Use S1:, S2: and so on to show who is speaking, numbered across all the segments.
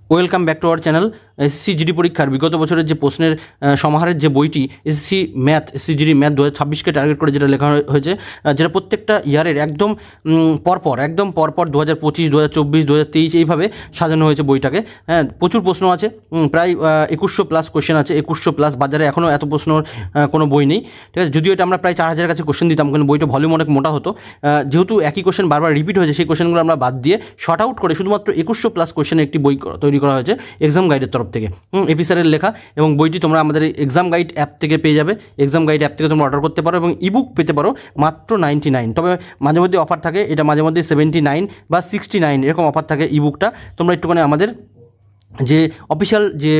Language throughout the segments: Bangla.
S1: Welcome back to our channel. SSC GD পরীক্ষার বিগত বছরের যে প্রশ্নের সমাহারের যে বইটি এসএসসি জিডি ম্যাথ 2026কে টার্গেট করে যেটা লেখা হয়েছে, যেটা প্রত্যেকটা ইয়ারের একদম পরপর 2025, 2024, 2023 এইভাবে সাজানো হয়েছে বইটাকে। হ্যাঁ, প্রচুর প্রশ্ন আছে, প্রায় 2100 প্লাস কোশ্চেন আছে। 2100 প্লাস, বাজারে এখনও এত প্রশ্নর কোনো বই নেই, ঠিক আছে। যদিও এটা আমরা প্রায় 4000 কাছে কোশ্চেন দিতাম, কিন্তু বইটা ভলিউম অনেক মোটা হতো। যেহেতু একই কোশ্চেন বারবার রিপিট হয়েছে, সেই কোশ্চেনগুলো আমরা বাদ দিয়ে শর্ট আউট করে শুধুমাত্র 2100 প্লাস কোশ্চেনের একটি বই তৈরি করা হয়েছে এক্সাম গাইডের তরফ থেকে। এপি স্যারের লেখা, এবং বইটি তোমরা আমাদের এক্সাম গাইড অ্যাপ থেকে পেয়ে যাবে। এক্সাম গাইড অ্যাপ থেকে তোমরা অর্ডার করতে পারো এবং ইবুক পেতে পারো মাত্র 99। তবে মাঝে মধ্যে অফার থাকে, এটা মাঝে মধ্যে 79 বা 69 এরকম অফার থাকে ইবুকটা। তোমরা একটুখানি আমাদের যে অফিসিয়াল যে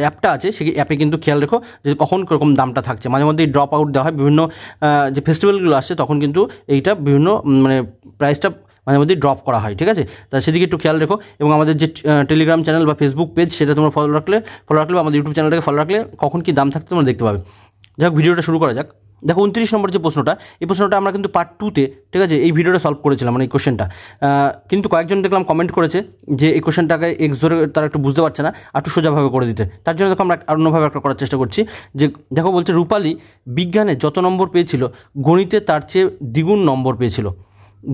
S1: অ্যাপটা আছে সেই অ্যাপে কিন্তু খেয়াল রেখো যে কখন কীরকম দামটা থাকছে। মাঝে মধ্যে ড্রপ আউট দেওয়া হয়, বিভিন্ন যে ফেস্টিভ্যালগুলো আসছে তখন কিন্তু এইটা বিভিন্ন মানে প্রাইসটা মাঝে মধ্যে ড্রপ করা হয়, ঠিক আছে। তা সেদিকে একটু খেয়াল রেখো। এবং আমাদের যে টেলিগ্রাম চ্যানেল বা ফেসবুক পেজ সেটা তোমরা ফলো রাখলে বা আমাদের ইউটিউব চ্যানেলটাকে ফলো রাখলে কখন কী দাম থাকতে তোমরা দেখতে পাবে। যাই হোক, ভিডিওটা শুরু করা যাক। দেখো 29 নম্বর যে প্রশ্নটা, এই প্রশ্নটা আমরা কিন্তু পার্ট 2-তে, ঠিক আছে, এই ভিডিওটা সলভ করেছিলাম, মানে এই কোশ্চেনটা। কিন্তু কয়েকজন দেখলাম কমেন্ট করেছে যে এই কোশ্চেনটাকে এক্স ধরে তারা একটু বুঝতে পারছে না, একটু সোজাভাবে করে দিতে। তার জন্য দেখো আমরা অন্যভাবে একটা করার চেষ্টা করছি। যে দেখো বলছে রূপালী বিজ্ঞানে যত নম্বর পেয়েছিল, গণিতে তার চেয়ে দ্বিগুণ নম্বর পেয়েছিল।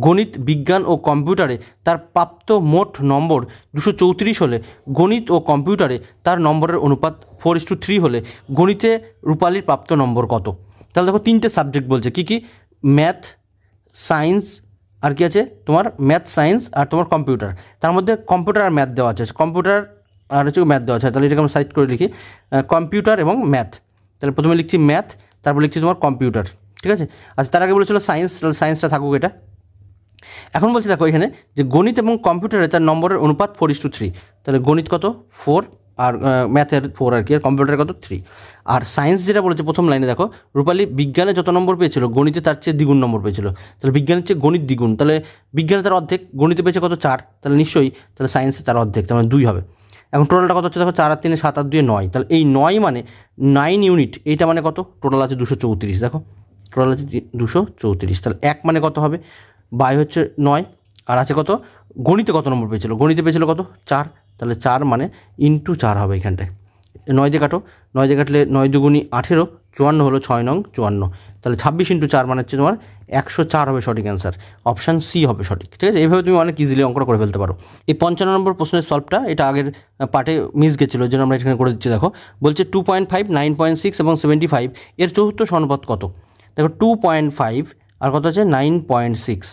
S1: গণিত, বিজ্ঞান ও কম্পিউটারে তার প্রাপ্ত মোট নম্বর 234 হলে গণিত ও কম্পিউটারে তার নম্বরের অনুপাত 4:3 হলে গণিতে রূপালীর প্রাপ্ত নম্বর কত? তাহলে দেখো 3টে সাবজেক্ট বলছে, কি কি? ম্যাথ, সায়েন্স, আর কি আছে তোমার ম্যাথ, সায়েন্স আর তোমার কম্পিউটার। তার মধ্যে কম্পিউটার আর ম্যাথ দেওয়া আছে, কম্পিউটার আর হচ্ছে ম্যাথ দেওয়া আছে। তাহলে এটাকে আমরা সাইড করে লিখি কম্পিউটার এবং ম্যাথ। তাহলে প্রথমে লিখছি ম্যাথ, তারপর লিখছি তোমার কম্পিউটার, ঠিক আছে। আচ্ছা, তার আগে বলেছিল সায়েন্স, তাহলে সায়েন্সটা থাকুক এটা। এখন বলছে দেখো এখানে যে গণিত এবং কম্পিউটারে তার নম্বরের অনুপাত 4:3। তাহলে গণিত কত? 4, আর ম্যাথের 4 আর কি, আর কম্পিউটারের কত? 3। আর সায়েন্স যেটা বলেছে প্রথম লাইনে দেখো, রূপালী বিজ্ঞানে যত নম্বর পেয়েছিল গণিতে তার চেয়ে দ্বিগুণ নম্বর পেয়েছিল। তাহলে বিজ্ঞানের চেয়ে গণিত দ্বিগুণ, তাহলে বিজ্ঞানে তার অর্ধেক, গণিতে পেয়েছে কত? 4, তাহলে নিশ্চয়ই তাহলে সায়েন্সে তার অর্ধেক, তার মানে 2 হবে। এখন টোটালটা কত হচ্ছে দেখো, 4 আর 3 7 আর 2 9। তাহলে এই 9 মানে 9 ইউনিট, এইটা মানে কত? টোটাল আছে 234। দেখো টোটাল আছে 234। তাহলে 1 মানে কত হবে? বাই হচ্ছে 9, আর আছে কত? গণিতে কত নম্বর পেয়েছিল? গণিতে পেয়েছিল কত? 4। তাহলে 4 মানে ইন্টু 4 হবে এখানটায়। 9 দিয়ে কাটো, 9 দিয়ে কাটলে 9 দুগুণি 18, 54 হলো 6 নং 54। তাহলে 26 × 4 মানে হচ্ছে তোমার 104 হবে সঠিক অ্যান্সার। অপশান সি হবে সঠিক, ঠিক আছে। এইভাবে তুমি অনেক ইজিলি অঙ্কটা করে ফেলতে পারো। এই 55 নম্বর প্রশ্নের সলভটা, এটা আগের পার্টে মিস গেছিলো, যেন আমরা এখানে করে দিচ্ছি। দেখো বলছে 2.5, 9.6 এবং 75 এর চতুর্থ সমানুপাত কত? দেখো 2.5 আর কত আছে? 9.6,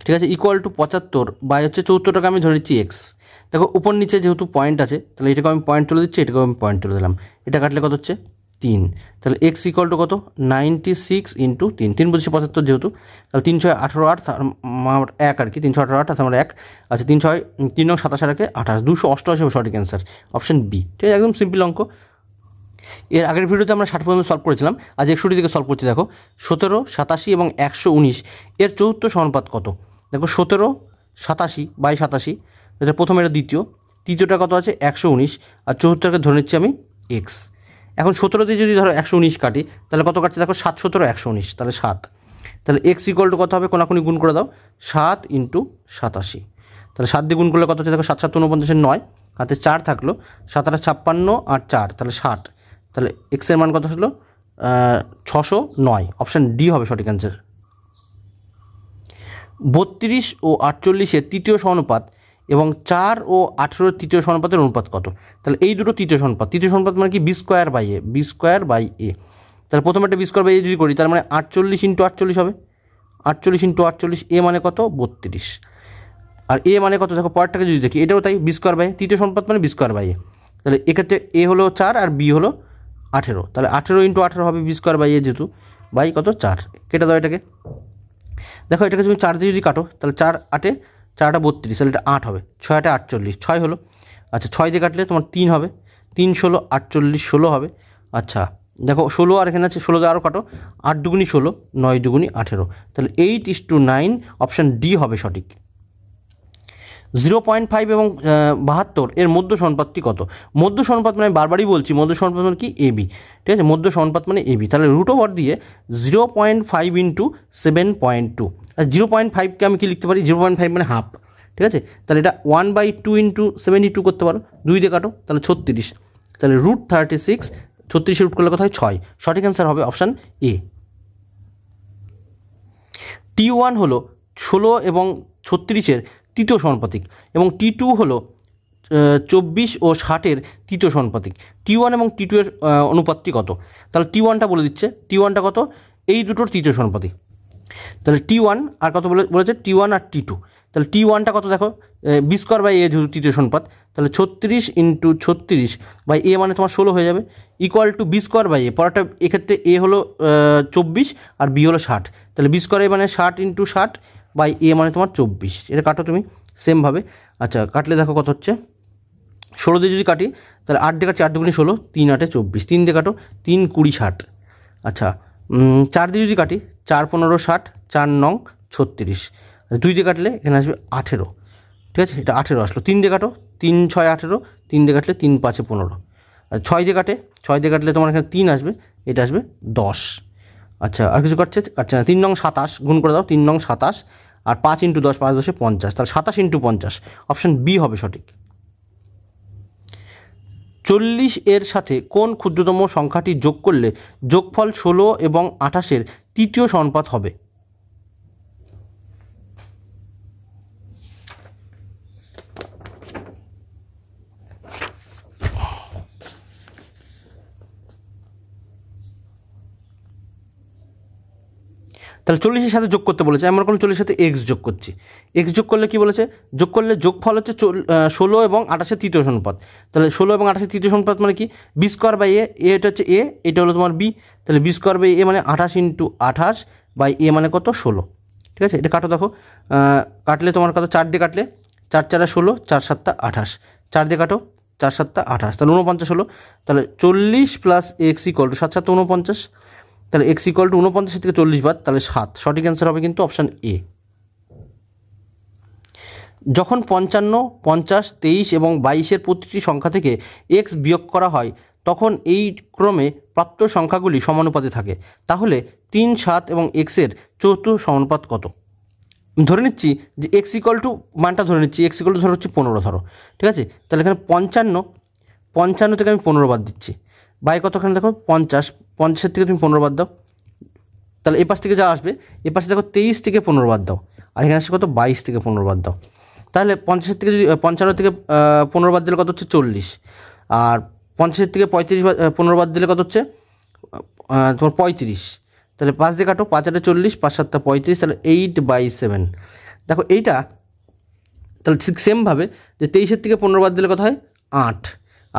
S1: ঠিক আছে, ইকুয়াল টু 75 বাই হচ্ছে 74টাকে আমি ধরে নিচ্ছি এক্স। দেখো উপর নিচে যেহেতু পয়েন্ট আছে, তাহলে এটাকে আমি পয়েন্ট তুলে দিচ্ছি, এটাকে আমি পয়েন্ট তুলে দিলাম। এটা কাটলে কত হচ্ছে? 3। তাহলে এক্স ইকুয়াল টু কত? 96 × 3। 3 বলছি 75 যেহেতু, তাহলে 3 6 18 8 আমার 1 আর কি, 3 6 18 8 আমার 1। আচ্ছা 3 6 3 9 27 আর 28, 288 হবে সঠিক অ্যান্সার। অপশান বি, ঠিক আছে, একদম সিম্পল অঙ্ক। এর আগের ভিডিওতে আমরা 60 পর্যন্ত সলভ করেছিলাম, আজ 61 থেকে সলভ করছি। দেখো 17, 87 এবং 119 এর চতুর্থ সমানুপাত কত? দেখো 17, 87 বাই 87, এটা প্রথম, এটা দ্বিতীয়, তৃতীয়টা কত আছে? 119, আর চতুর্থটাকে ধরে নিচ্ছি আমি এক্স। এখন 17 দিয়ে যদি ধরো 119 কাটি, তাহলে কত কাটছে? দেখো 7 17 119, তাহলে 7। তাহলে এক্স ইকুয়াল টু কত হবে? কোনাকুনি গুণ করে দাও, 7 × 87। তাহলে 7 দিয়ে গুণ করলে কত হচ্ছে? দেখো 7 7 49, 9 হাতে 4 থাকলো, 7 8 56 আর 4, তাহলে 60। তাহলে এক্সের মান কত হলো? 609। অপশান ডি হবে সঠিক অ্যান্সার। 32 ও 48-এর তৃতীয় সমানুপাত এবং 4 ও 18-এর তৃতীয় সমানুপাতের অনুপাত কত? তাহলে এই দুটো তৃতীয় সমানুপাত, তৃতীয় সমানুপাত মানে কি? b² a। তাহলে প্রথমে একটা b² a যদি করি, তার মানে 48 × 48 হবে, 48 × 48, a মানে কত? 32। আর a মানে কত? দেখো পরেরটাকে যদি দেখি, এটাও তাই, b² a, তৃতীয় সমানুপাত মানে b² a। তাহলে এক্ষেত্রে a হলো 4 আর b হলো 18, তাহলে 18 × 18 হবে b² a, যেহেতু বাই কত? 4। কেটে দাও এটাকে। দেখো এটাকে তুমি 4 দিয়ে যদি কাটো, তাহলে 4 8 4 32, তাহলে এটা 8 হবে, 6 8 48, 6 হলো। আচ্ছা 6 দিয়ে কাটলে তোমার 3 হবে, 3 16 48, 16 হবে। আচ্ছা দেখো 16 আর এখানে আছে, 16 দিয়ে আরও কাটো, 8 দুগুণি 16, 9 দুগুণি 18, তাহলে 8:9, অপশান ডি হবে সঠিক। 0.5 এবং 72 এর মধ্য সমানুপাতটি কত? মধ্য সমানুপাত মানে বারবারই বলছি, মধ্য সমানুপাত মানে কি? এবি, ঠিক আছে, মধ্য সমানুপাত মানে এবি। তাহলে √ওভার দিয়ে 0.5 × 7.2। আর 0.5কে আমি কি লিখতে পারি? 0.5 মানে হাফ, ঠিক আছে, তাহলে এটা 1/2 ইন্টু 72 করতে পারো, 2 দিয়ে কাটো তাহলে 36, তাহলে √36, 36 রুট করলে কত হয় 6, সঠিক অ্যান্সার হবে অপশান এ। T1 হলো 16 এবং 36-এর তৃতীয় সমানুপাতিক এবং T2 হলো 24 ও 60-এর তৃতীয় সমানুপাতিক। T1 এবং T2 এর অনুপাতটি কত? তাহলে T1টা বলে দিচ্ছে, T1টা কত, এই দুটোর তৃতীয় সমানুপাতিক। তাহলে T1 আর কত বলেছে, T1 আর T2। তাহলে T1টা কত দেখো, b² বাই a যেহেতু তৃতীয় সমানুপাত, তাহলে 36 ইন্টু 36 বাই a মানে তোমার 16 হয়ে যাবে, equal to b² by a। পরেরটা এক্ষেত্রে a হলো 24 আর b হলো 60, তাহলে b² মানে 60 ইন্টু 60 বাই a মানে তোমার 24। এটা কাটো তুমি সেমভাবে। আচ্ছা কাটলে দেখো কত হচ্ছে, 16 দিয়ে যদি কাটি তাহলে 8 দিয়ে কাটছি, 8 দুগুণে 16, 3 8 24, 3 দিয়ে কাটো 3 20 60। আচ্ছা 4 দিয়ে যদি কাটি 4 15 60, 4 9 36, 2 দিয়ে কাটলে এখানে আসবে 18, ঠিক আছে, এটা 18 আসলো। 3 দিয়ে কাটো 3 6 18, 3 দিয়ে কাটলে 3 5 15, আর 6 দিয়ে কাটলে তোমার এখানে 3 আসবে, এটা আসবে 10। আচ্ছা আর কিছু কাটছে না, 3 9 27 গুণ করে দাও, 3 9 27 আর 5 ইন্টু 10, 5 10 50, তাহলে 27 ইন্টু 50, অপশান বি হবে সঠিক। 40 এর সাথে কোন ক্ষুদ্রতম সংখ্যাটি যোগ করলে যোগফল 16 এবং 28-এর তৃতীয় সমানুপাত হবে? তাহলে 40-এর সাথে যোগ করতে বলেছে, আমরা কোনো 40-এর সাথে এক্স যোগ করছি, এক্স যোগ করলে কী বলেছে, যোগ করলে যোগফল হচ্ছে 16 এবং 28-এর তৃতীয় সমানুপাত। তাহলে 16 এবং 28-এর তৃতীয় সমানুপাত মানে কি, b² বাই a, এটা হচ্ছে a, এটা হলো তোমার b, তাহলে b² বাই a মানে 28 ইন্টু 28 বাই a মানে কত 16, ঠিক আছে। এটা কাটো দেখো, কাটলে তোমার কত, 4 দিয়ে কাটলে 4 4 16, 4 7 28, 4 দিয়ে কাটো 4 7 28, তাহলে 49 হলো। তাহলে 40 প্লাস এক্স ইকুয়াল টু 7 7 49, তাহলে এক্স ইকুয়াল টু 49 থেকে 40 বাদ, তাহলে 7, সঠিক অ্যান্সার হবে কিন্তু অপশান এ। যখন 55, 50, 23 এবং 22-এর প্রতিটি সংখ্যা থেকে এক্স বিয়োগ করা হয় তখন এই ক্রমে প্রাপ্ত সংখ্যাগুলি সমানুপাতে থাকে, তাহলে 3 7 এবং এক্সের চতুর্থ সমানুপাত কত? ধরে নিচ্ছি যে এক্স ইকুয়াল টু মানটা ধরে নিচ্ছি, এক্স ইকুয়াল টু ধরো হচ্ছে 15 ধরো, ঠিক আছে। তাহলে এখানে 55 থেকে আমি 15 বাদ দিচ্ছি, বাই কতখানে দেখো 50, 50-এর থেকে তুমি 15 বাদ দাও, তাহলে এই পাশ থেকে যা আসবে, এই পাশে দেখো 23 থেকে 15 বাদ দাও, আর এখানে আসছে কত 22 থেকে 15 বাদ দাও, তাহলে 50-এর থেকে যদি 55 থেকে 15 বাদ দিলে কত হচ্ছে 40, আর 50-এর থেকে 15 বাদ দিলে কত হচ্ছে তোমার 35, তাহলে 5 দিয়ে কাটো, 5 8 40, 5 7 35, তাহলে 8/7। দেখো এইটা তাহলে ঠিক সেমভাবে যে 23-এর থেকে 15 বাদ দিলে কত হয় 8,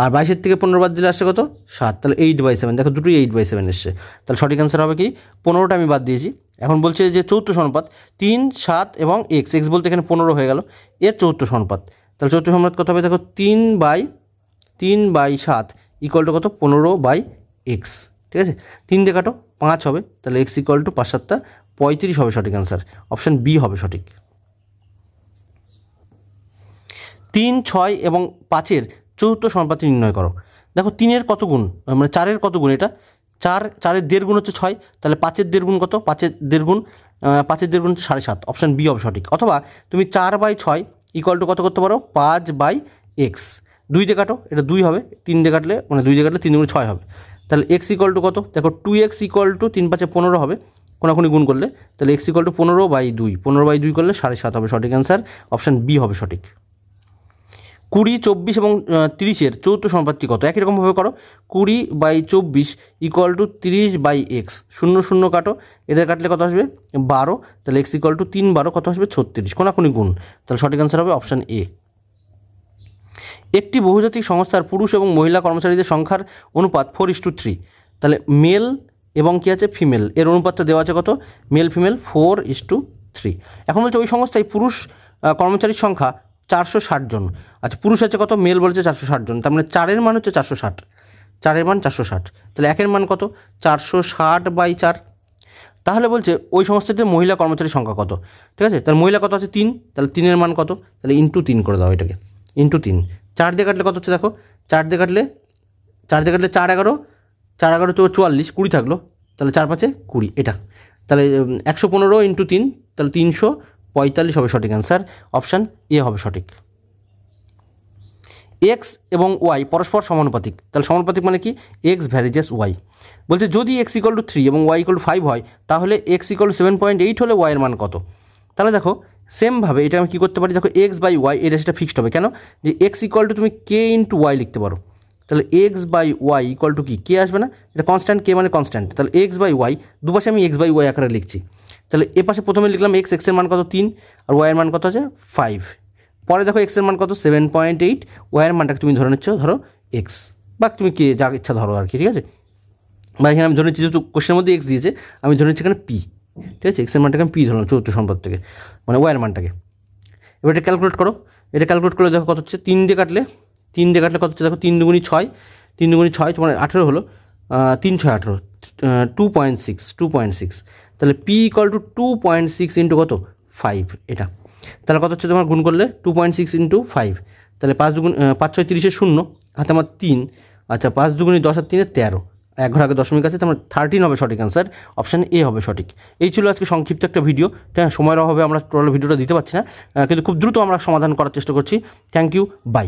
S1: আর 22-এর থেকে 15 বাদ দিলে আসছে কত 7, তাহলে 8/7। দেখো দুটোই 8/7 এসছে, তাহলে সঠিক অ্যান্সার হবে কি 15টা আমি বাদ দিয়েছি। এখন বলছে যে চতুর্থ সমানুপাত 3 7 এবং এক্স, এক্স বলতে এখানে 15 হয়ে গেল, এর চতুর্থ সমানুপাত, তাহলে চতুর্থ সমানুপাত কত হবে দেখো 3/7 ইকুয়াল টু কত 15/x, ঠিক আছে। 3 দিয়ে কাটো 5 হবে, তাহলে এক্স ইকুয়াল টু 5 7 35 হবে সঠিক অ্যান্সার, অপশান বি হবে সঠিক। 3 6 এবং 5-এর চতুর্থ সমানুপাত নির্ণয় করো। দেখো 3-এর কত গুণ, মানে 4-এর কত গুণ, এটা 4-এর 1.5 গুণ হচ্ছে 6, তাহলে 5-এর 1.5 গুণ কত, 5-এর 1.5 গুণ 5-এর 1.5 গুণ হচ্ছে 7.5, অপশান বি হবে সঠিক। অথবা তুমি 4/6 ইকুয়াল টু কত করতে পারো 5/x, 2 দিয়ে কাটো, এটা 2 হবে, 3 দিয়ে কাটলে মানে 2 দিয়ে কাটলে 3 গুণ 6 হবে, তাহলে এক্স ইকুয়াল টু কত দেখো 2x ইকুয়াল টু 3 5 15 হবে, কোনাকুনি গুণ করলে, তাহলে এক্স ইকুয়াল টু 15/2, 15/2 করলে 7.5 হবে সঠিক অ্যান্সার, অপশান বি হবে সঠিক। 20 24 এবং 30-এর চতুর্থ সমানুপাতটি কত? একই রকমভাবে করো, 20/24 ইকুয়াল টু 30/x, 0 0 কাটো, এটা কাটলে কত আসবে 12, তাহলে এক্স ইকুয়াল টু 3 12 কত আসবে 36, কোনাকুনি গুণ, তাহলে সঠিক অ্যান্সার হবে অপশান এ। একটি বহুজাতিক সংস্থার পুরুষ এবং মহিলা কর্মচারীদের সংখ্যার অনুপাত 4:3, তাহলে মেল এবং কী আছে ফিমেল, এর অনুপাতটা দেওয়া আছে কত, মেল ফিমেল 4:3। এখন বলছে ওই সংস্থায় পুরুষ কর্মচারীর সংখ্যা 460 জন, আচ্ছা পুরুষ আছে কত, মেল বলেছে 460 জন, তার মানে 4-এর মান হচ্ছে 460, 4-এর মান 460, তাহলে 1-এর মান কত 460/4, তাহলে বলছে ওই সংস্থাতে মহিলা কর্মচারীর সংখ্যা কত, ঠিক আছে। তাহলে মহিলা কত আছে 3, তাহলে 3-এর মান কত, তাহলে ইন্টু 3 করে দাও, এটাকে ইন্টু 3, 4 দিয়ে কাটলে কত হচ্ছে দেখো, 4 দিয়ে কাটলে 4 11, 4 11 তো 44, 20 থাকলো, তাহলে 4 5 20, এটা তাহলে 115 ইন্টু 3, তাহলে 45 হবে সঠিক অ্যান্সার, অপশান এ হবে সঠিক। এক্স এবং ওয়াই পরস্পর সমানুপাতিক, তাহলে সমানুপাতিক মানে কি, এক্স ভ্যারিজেস ওয়াই। বলছে যদি এক্স ইকুয়াল টু 3 এবং ওয়াই ইকুয়াল টু 5 হয় তাহলে এক্স ইকুয়াল টু 7.8 হলে ওয়াইয়ের মান কত। তাহলে দেখো সেমভাবে এটা আমি কী করতে পারি, দেখো এক্স বাই ওয়াই এই রেসিটা ফিক্সড হবে, কেন, যে এক্স ইকুয়াল টু তুমি কে ইন্টু ওয়াই লিখতে পারো, তাহলে X by Y equal to কি, কে আসবে না, এটা কনস্ট্যান্ট, কে মানে কনস্ট্যান্ট, তাহলে এক্স বাই ওয়াই দুপাশে আমি এক্স বাই ওয়াই আকারে লিখছি। তাহলে এ পাশে প্রথমে লিখলাম এক্স, এক্সের মান কত 3 আর ওয়াইয়ের মান কত আছে 5, পরে দেখো এক্সের মান কত 7.8, ওয়াইয়ের মানটাকে তুমি ধরে নিচ্ছ ধরো এক্স, বা তুমি কে যা ইচ্ছা ধরো আর কি, ঠিক আছে। বা এখানে আমি ধরে নিচ্ছি যেহেতু কোশ্চেনের মধ্যে এক্স দিয়েছে আমি ধরে নিচ্ছি এখানে পি, ঠিক আছে, এক্সের মানটাকে আমি পি ধরলাম চতুর্থ সম্পদ থেকে, মানে ওয়াইয়ের মানটাকে। এবার এটা ক্যালকুলেট করো, এটা ক্যালকুলেট করলে দেখো কত হচ্ছে, 3 দিয়ে কাটলে কত হচ্ছে, দেখো 3 দুগুণি 6, 3 দুগুণি 6 তোমার 18 হলো, 3 6 18, 2.6, তাহলে পি ইকুয়াল টু 2.6 ইন্টু কত 5, এটা তাহলে কত হচ্ছে তোমার গুণ করলে 2.6 ইন্টু 5, তাহলে 5 6 30 0, হাতে আমার 3, আচ্ছা 5 দুগুণি 10 আর 3 13, এক ঘর আগে দশমিক আছে, তোমার 13 হবে সঠিক অ্যান্সার, অপশান এ হবে সঠিক। এই ছিল আজকে সংক্ষিপ্ত একটা ভিডিও, হ্যাঁ সময়ের অভাবে আমরা টোটাল ভিডিওটা দিতে পারছি না, কিন্তু খুব দ্রুত আমরা সমাধান করার চেষ্টা করছি। Thank you, by.